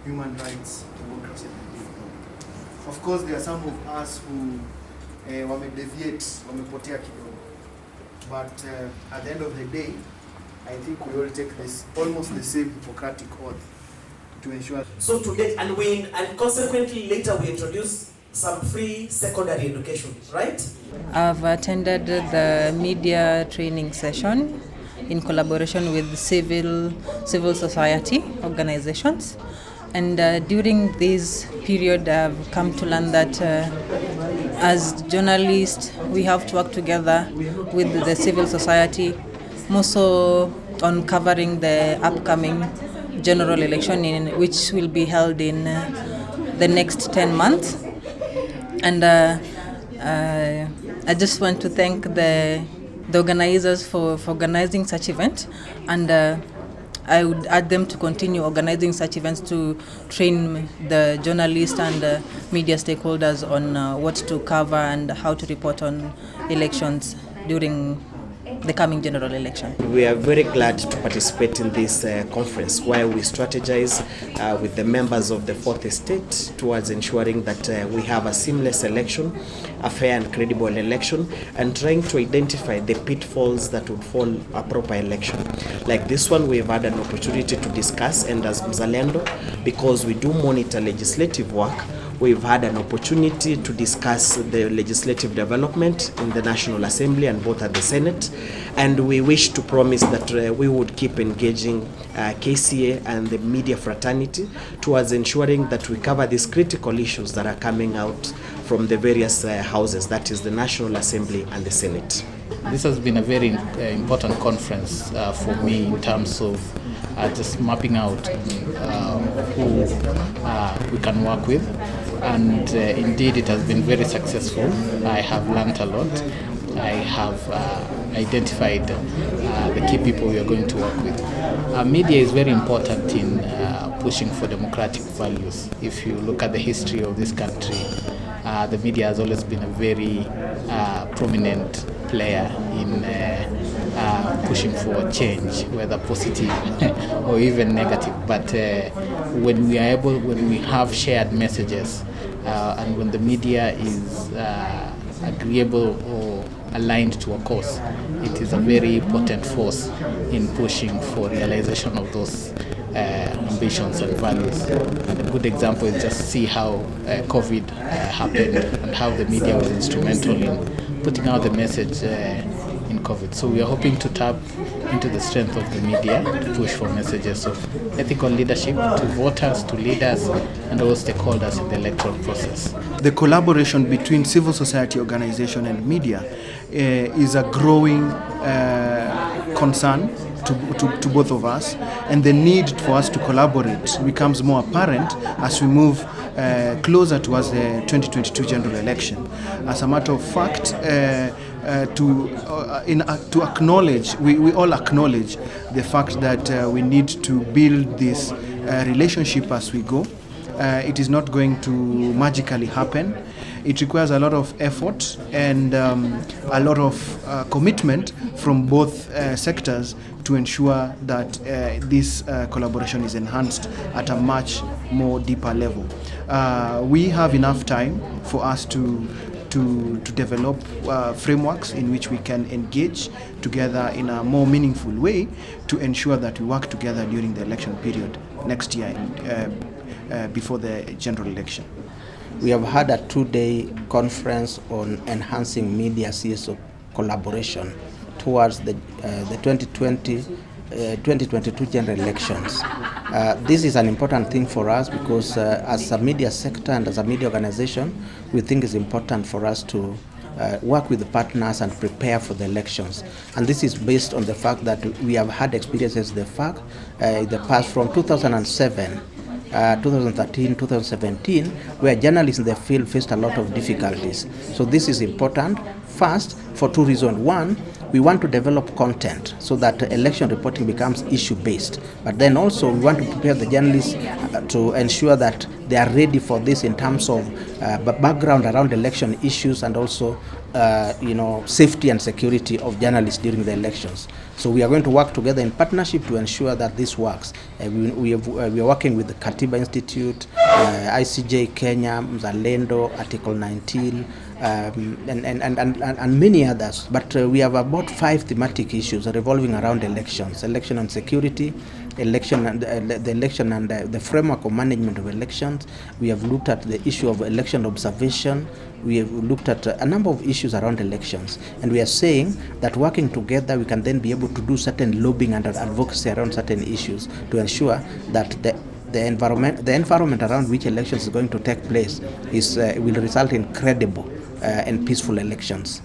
human rights, democracy and people. Of course, there are some of us who wamedeviate, wamepotea kidogo. But at the end of the day, I think we all take this almost the same Hippocratic oath to ensure. So to date, and consequently later we introduce some free secondary education, right? I've attended the media training session in collaboration with civil society organizations. And during this period, I've come to learn that as journalists, we have to work together with the civil society, more so on covering the upcoming general election, which will be held in the next 10 months. And I just want to thank the organizers for organizing such event, and I would urge them to continue organizing such events to train the journalists and media stakeholders on what to cover and how to report on elections during the coming general election. We are very glad to participate in this conference where we strategize with the members of the Fourth Estate towards ensuring that we have a seamless election, a fair and credible election, and trying to identify the pitfalls that would fall a proper election. Like this one, we've had an opportunity to discuss, and as Mzalendo, because we do monitor legislative work, we've had an opportunity to discuss the legislative development in the National Assembly and both at the Senate, and we wish to promise that we would keep engaging KCA and the media fraternity towards ensuring that we cover these critical issues that are coming out from the various houses, that is the National Assembly and the Senate. This has been a very important conference for me in terms of just mapping out who we can work with, and indeed it has been very successful. I have learned a lot. I have identified the key people we are going to work with. Media is very important in pushing for democratic values. If you look at the history of this country, the media has always been a very prominent player in pushing for change, whether positive or even negative. But when we have shared messages, and when the media is agreeable or aligned to a cause, it is a very potent force in pushing for realization of those ambitions and values. And a good example is just see how COVID happened and how the media was instrumental in putting out the message in COVID. So we are hoping to tap into the strength of the media to push for messages of ethical leadership to voters, to leaders, and all stakeholders in the electoral process. The collaboration between civil society organization and media is a growing concern to both of us, and the need for us to collaborate becomes more apparent as we move closer towards the 2022 general election. As a matter of fact, to acknowledge, we all acknowledge the fact that we need to build this relationship as we go. It is not going to magically happen. It requires a lot of effort and a lot of commitment from both sectors to ensure that this collaboration is enhanced at a much more deeper level. We have enough time for us to develop frameworks in which we can engage together in a more meaningful way to ensure that we work together during the election period next year before the general election. We have had a 2-day conference on enhancing media series of collaboration towards the 2022 general elections. This is an important thing for us because as a media sector and as a media organization, we think it's important for us to work with the partners and prepare for the elections. And this is based on the fact that we have had experiences in the past from 2007, 2013, 2017, where journalists in the field faced a lot of difficulties. So this is important, first, for two reasons. One, we want to develop content so that election reporting becomes issue-based. But then also we want to prepare the journalists to ensure that they are ready for this in terms of background around election issues and also safety and security of journalists during the elections. So we are going to work together in partnership to ensure that this works. We are working with the Katiba Institute, ICJ Kenya, Mzalendo, Article 19, and many others. But we have about 5 thematic issues revolving around elections: election and security, election and the election and the framework of management of elections. We have looked at the issue of election observation. We have looked at a number of issues around elections, and we are saying that working together we can then be able to do certain lobbying and advocacy around certain issues to ensure that the environment around which elections is going to take place will result in credible and peaceful elections.